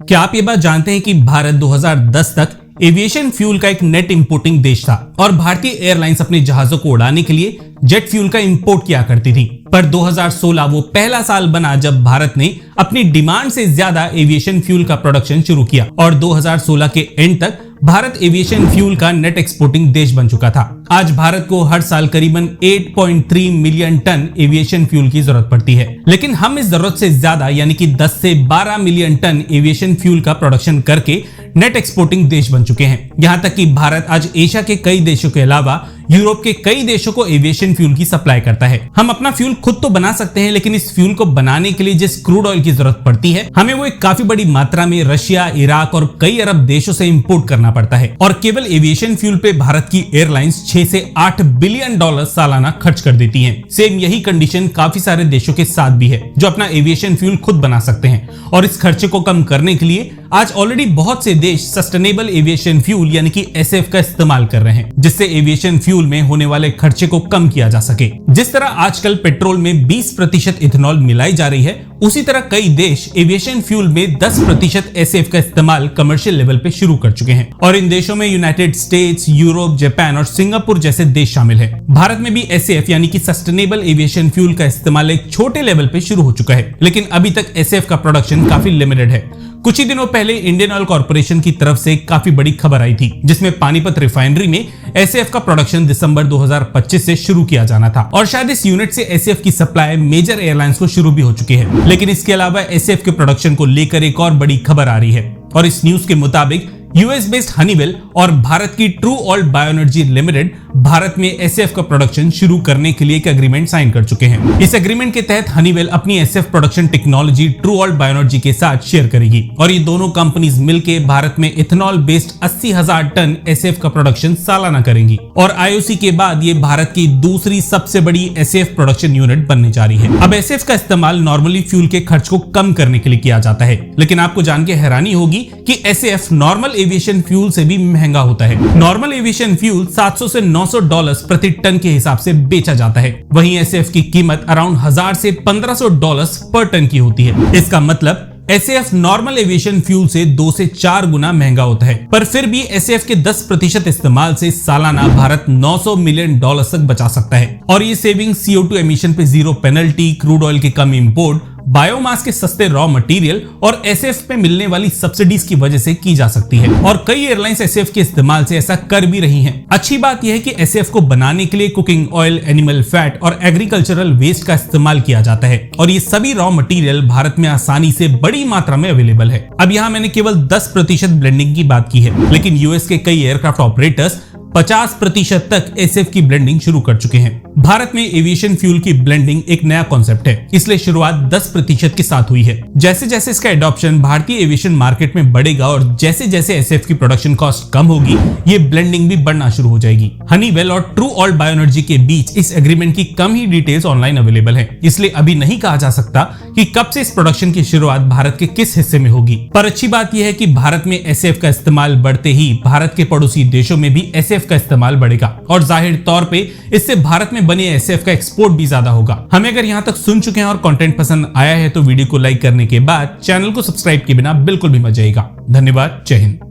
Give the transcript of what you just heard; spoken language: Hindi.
क्या आप ये बात जानते हैं कि भारत 2010 तक एविएशन फ्यूल का एक नेट इंपोर्टिंग देश था और भारतीय एयरलाइंस अपने जहाजों को उड़ाने के लिए जेट फ्यूल का इंपोर्ट किया करती थी। पर 2016 वो पहला साल बना जब भारत ने अपनी डिमांड से ज्यादा एविएशन फ्यूल का प्रोडक्शन शुरू किया और 2016 के एंड तक भारत एविएशन फ्यूल का नेट एक्सपोर्टिंग देश बन चुका था। आज भारत को हर साल करीबन 8.3 मिलियन टन एविएशन फ्यूल की जरूरत पड़ती है, लेकिन हम इस जरूरत से ज्यादा यानी कि 10 से 12 मिलियन टन एविएशन फ्यूल का प्रोडक्शन करके नेट एक्सपोर्टिंग देश बन चुके हैं। यहाँ तक कि भारत आज एशिया के कई देशों के अलावा यूरोप के कई देशों को एविएशन फ्यूल की सप्लाई करता है। हम अपना फ्यूल खुद तो बना सकते हैं, लेकिन इस फ्यूल को बनाने के लिए जिस क्रूड ऑयल की जरूरत पड़ती है हमें वो एक काफी बड़ी मात्रा में रशिया, इराक और कई अरब देशों से इंपोर्ट करना पड़ता है। और केवल एविएशन फ्यूल पे भारत की एयरलाइंस 6 से 8 बिलियन डॉलर सालाना खर्च कर देती हैं। सेम यही कंडीशन काफी सारे देशों के साथ भी है जो अपना एविएशन फ्यूल खुद बना सकते हैं। और इस खर्चे को कम करने के लिए आज ऑलरेडी बहुत से देश सस्टेनेबल एविएशन फ्यूल यानी कि एसएफ का इस्तेमाल कर रहे हैं, जिससे एविएशन फ्यूल में होने वाले खर्चे को कम किया जा सके। जिस तरह आजकल पेट्रोल में 20% इथेनॉल मिलाई जा रही है, उसी तरह कई देश एविएशन फ्यूल में 10% एसएफ का इस्तेमाल कमर्शियल लेवल पे शुरू कर चुके हैं। और इन देशों में यूनाइटेड स्टेट्स, यूरोप, जापान और सिंगापुर जैसे देश शामिल है। भारत में भी एसएफ यानी कि सस्टेनेबल एविएशन फ्यूल का इस्तेमाल एक छोटे लेवल पे शुरू हो चुका है, लेकिन अभी तक एसएफ का प्रोडक्शन काफी लिमिटेड है। कुछ ही दिनों पहले इंडियन ऑयल कॉर्पोरेशन की तरफ से काफी बड़ी खबर आई थी, जिसमें पानीपत रिफाइनरी में एसएफ का प्रोडक्शन दिसंबर 2025 से शुरू किया जाना था और शायद इस यूनिट से एसएफ की सप्लाई मेजर एयरलाइंस को शुरू भी हो चुकी है। लेकिन इसके अलावा एसएफ के प्रोडक्शन को लेकर एक और बड़ी खबर आ रही है और इस न्यूज के मुताबिक यूएस बेस्ड हनीवेल और भारत की true alt bioenergy limited Bharat में एसएफ का प्रोडक्शन शुरू करने के लिए एक एग्रीमेंट साइन कर चुके हैं। इस एग्रीमेंट के तहत हनीवेल अपनी SF production technology true alt bioenergy के साथ शेयर करेगी और ये दोनों कंपनीज मिलकर भारत में इथेनॉल बेस्ड 80,000 टन एसएफ का प्रोडक्शन सालाना करेंगी और आईओसी के बाद ये भारत की दूसरी सबसे बड़ी एसएफ प्रोडक्शन यूनिट बनने जा रही है। अब एसएफ का इस्तेमाल नॉर्मली फ्यूल के खर्च को कम करने के लिए किया जाता है, लेकिन आपको जान के हैरानी होगी कि एसएफ नॉर्मल एविएशन फ्यूल से भी महंगा होता है। नॉर्मल एविएशन फ्यूल 700 से 900 डॉलर प्रति टन के हिसाब से बेचा जाता है, वहीं एसएफ की कीमत अराउंड 1000 से 1500 डॉलर पर टन की होती है। इसका मतलब एसएफ नॉर्मल एविएशन फ्यूल से 2 से 4 गुना महंगा होता है, पर फिर भी एसएफ के 10% इस्तेमाल से सालाना भारत 900 मिलियन डॉलर तक बचा सकता है। और ये सेविंग CO2 एमिशन पे जीरो पेनल्टी, क्रूड ऑयल के कम इंपोर्ट, बायोमास के सस्ते रॉ मटेरियल और एसएफ पे मिलने वाली सब्सिडीज की वजह से की जा सकती है और कई एयरलाइंस एसएफ के इस्तेमाल से ऐसा कर भी रही हैं। अच्छी बात यह है कि एसएफ को बनाने के लिए कुकिंग ऑयल, एनिमल फैट और एग्रीकल्चरल वेस्ट का इस्तेमाल किया जाता है और ये सभी रॉ मटेरियल भारत में आसानी से बड़ी मात्रा में अवेलेबल है। अब यहाँ मैंने केवल 10% ब्लेंडिंग की बात की है, लेकिन यूएस के कई एयरक्राफ्ट ऑपरेटर्स 50% तक एसएफ की ब्लेंडिंग शुरू कर चुके हैं। भारत में एविएशन फ्यूल की ब्लेंडिंग एक नया कॉन्सेप्ट है, इसलिए शुरुआत 10% के साथ हुई है। जैसे जैसे इसका एडॉप्शन भारतीय एविएशन मार्केट में बढ़ेगा और जैसे जैसे एसएफ की प्रोडक्शन कॉस्ट कम होगी, ये ब्लेंडिंग भी बढ़ना शुरू हो जाएगी। हनीवेल और ट्रू ऑल्ट बायोएनर्जी के बीच इस एग्रीमेंट की कम ही डिटेल्स ऑनलाइन अवेलेबल है, इसलिए अभी नहीं कहा जा सकता कि कब से इस प्रोडक्शन की शुरुआत भारत के किस हिस्से में होगी। पर अच्छी बात यह है कि भारत में एसएफ का इस्तेमाल बढ़ते ही भारत के पड़ोसी देशों में भी एसएफ का इस्तेमाल बढ़ेगा और जाहिर तौर पे इससे भारत में बने एसएफ का एक्सपोर्ट भी ज्यादा होगा। हमें अगर यहाँ तक सुन चुके हैं और कंटेंट पसंद आया है तो वीडियो को लाइक करने के बाद चैनल को सब्सक्राइब किए बिना बिल्कुल भी मत जाइएगा। धन्यवाद। जय हिंद।